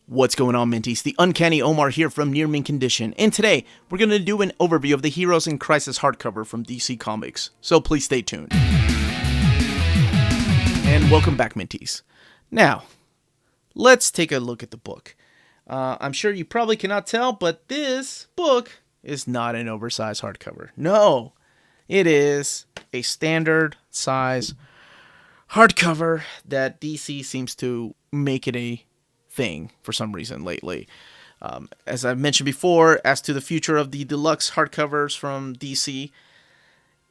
What's going on, Minties? The Uncanny Omar here from Near Mint Condition, and today we're going to do an overview of the Heroes in Crisis hardcover from DC Comics, so please stay tuned. And welcome back, Minties. Now, let's take a look at the book. I'm sure you probably cannot tell, but this book is not an oversized hardcover. No, it is a standard size hardcover that DC seems to make it a thing for some reason lately. As I've mentioned before, as to the future of the deluxe hardcovers from DC,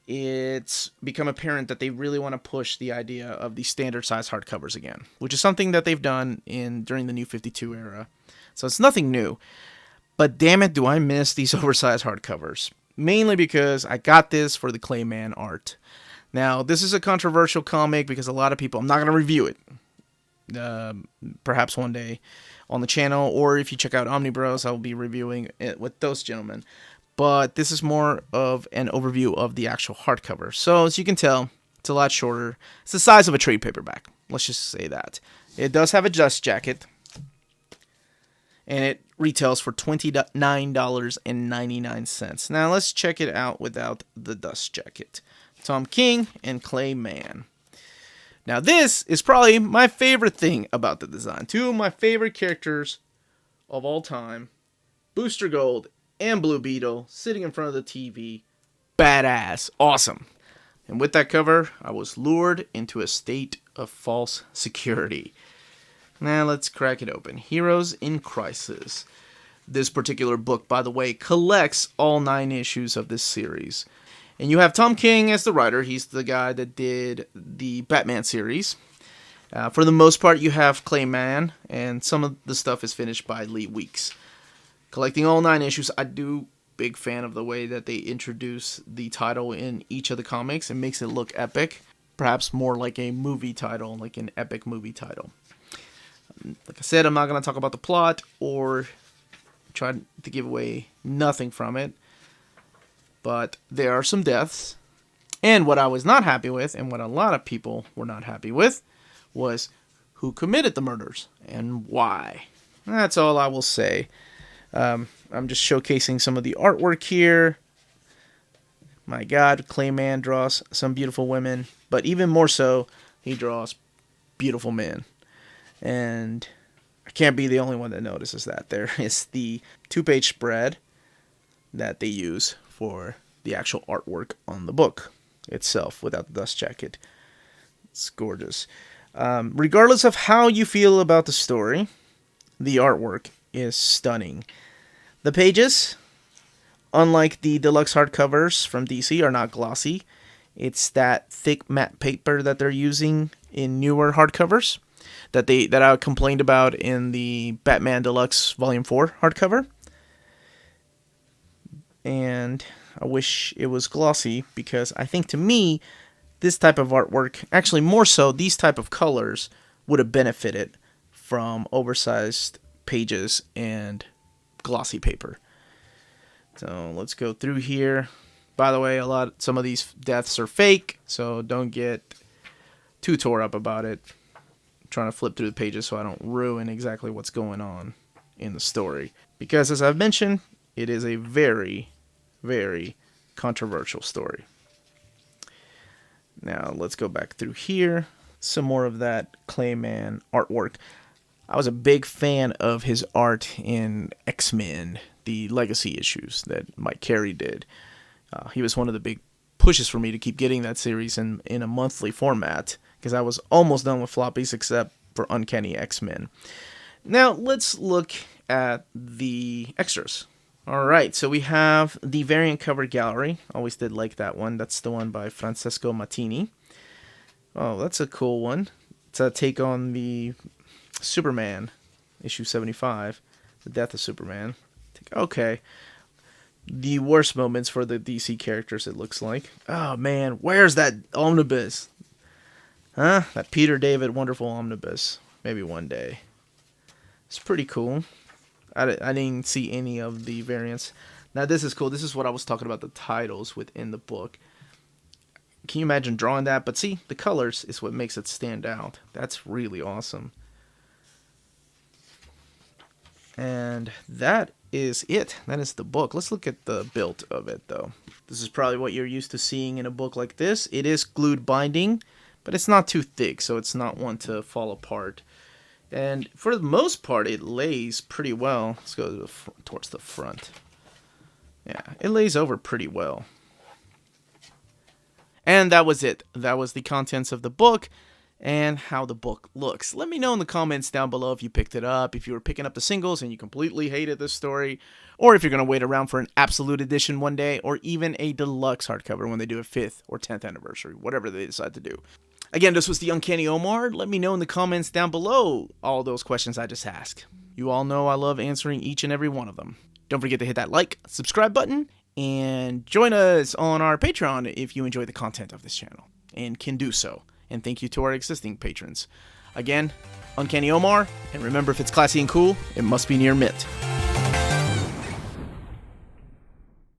it's become apparent that they really want to push the idea of the standard size hardcovers again, which is something that they've done during the New 52 era. So it's nothing new. But damn it, do I miss these oversized hardcovers. Mainly because I got this for the Clay Mann art. Now, this is a controversial comic because a lot of people, I'm not going to review it. Perhaps one day on the channel, or if you check out Omnibros, I'll be reviewing it with those gentlemen. But this is more of an overview of the actual hardcover. So as you can tell, it's a lot shorter. It's the size of a trade paperback. Let's just say that. It does have a dust jacket, and it retails for $29.99. Now let's check it out without the dust jacket. Tom King and Clay Mann. Now this is probably my favorite thing about the design. Two of my favorite characters of all time, Booster Gold and Blue Beetle, sitting in front of the TV. Badass. Awesome. And with that cover, I was lured into a state of false security. Now let's crack it open. Heroes in Crisis. This particular book, by the way, collects all 9 issues of this series. And you have Tom King as the writer. He's the guy that did the Batman series. For the most part, you have Clay Mann, and some of the stuff is finished by Lee Weeks. Collecting all 9 issues, I do big fan of the way that they introduce the title in each of the comics. It makes it look epic, perhaps more like a movie title, like an epic movie title. Like I said, I'm not going to talk about the plot or try to give away nothing from it. But there are some deaths. And what I was not happy with, and what a lot of people were not happy with, was who committed the murders and why. That's all I will say. I'm just showcasing some of the artwork here. My God, Clay Mann draws some beautiful women. But even more so, he draws beautiful men. And I can't be the only one that notices that. There is the 2-page spread that they use for the actual artwork on the book itself without the dust jacket. It's gorgeous. Regardless of how you feel about the story, the artwork is stunning. The pages, unlike the deluxe hardcovers from DC, are not glossy. It's that thick matte paper that they're using in newer hardcovers that I complained about in the Batman Deluxe Volume 4 hardcover. And I wish it was glossy, because I think, to me, this type of artwork, actually more so, these type of colors would have benefited from oversized pages and glossy paper. So let's go through here. By the way, some of these deaths are fake, so don't get too tore up about it. I'm trying to flip through the pages so I don't ruin exactly what's going on in the story. Because, as I've mentioned, it is a very, very controversial story. Now, let's go back through here. Some more of that Clay Mann artwork. I was a big fan of his art in X-Men, the legacy issues that Mike Carey did. He was one of the big pushes for me to keep getting that series in a monthly format, because I was almost done with floppies except for Uncanny X-Men. Now, let's look at the extras. Alright, so we have the variant cover gallery. Always did like that one. That's the one by Francesco Mattini. Oh, that's a cool one. It's a take on the Superman, issue 75. The Death of Superman. Okay. The worst moments for the DC characters, it looks like. Oh, man. Where's that omnibus? Huh? That Peter David wonderful omnibus. Maybe one day. It's pretty cool. I didn't see any of the variants. Now, this is cool. This is what I was talking about, the titles within the book. Can you imagine drawing that? But see, the colors is what makes it stand out. That's really awesome. And that is it. That is the book. Let's look at the build of it, though. This is probably what you're used to seeing in a book like this. It is glued binding, but it's not too thick, so it's not one to fall apart. And for the most part, it lays pretty well. Let's go towards the front. Yeah, it lays over pretty well. And that was it. That was the contents of the book and how the book looks. Let me know in the comments down below if you picked it up, if you were picking up the singles and you completely hated this story, or if you're going to wait around for an absolute edition one day, or even a deluxe hardcover when they do a 5th or 10th anniversary, whatever they decide to do. Again, this was the Uncanny Omar. Let me know in the comments down below all those questions I just asked. You all know I love answering each and every one of them. Don't forget to hit that like, subscribe button, and join us on our Patreon if you enjoy the content of this channel, and can do so. And thank you to our existing patrons. Again, Uncanny Omar, and remember, if it's classy and cool, it must be near mint.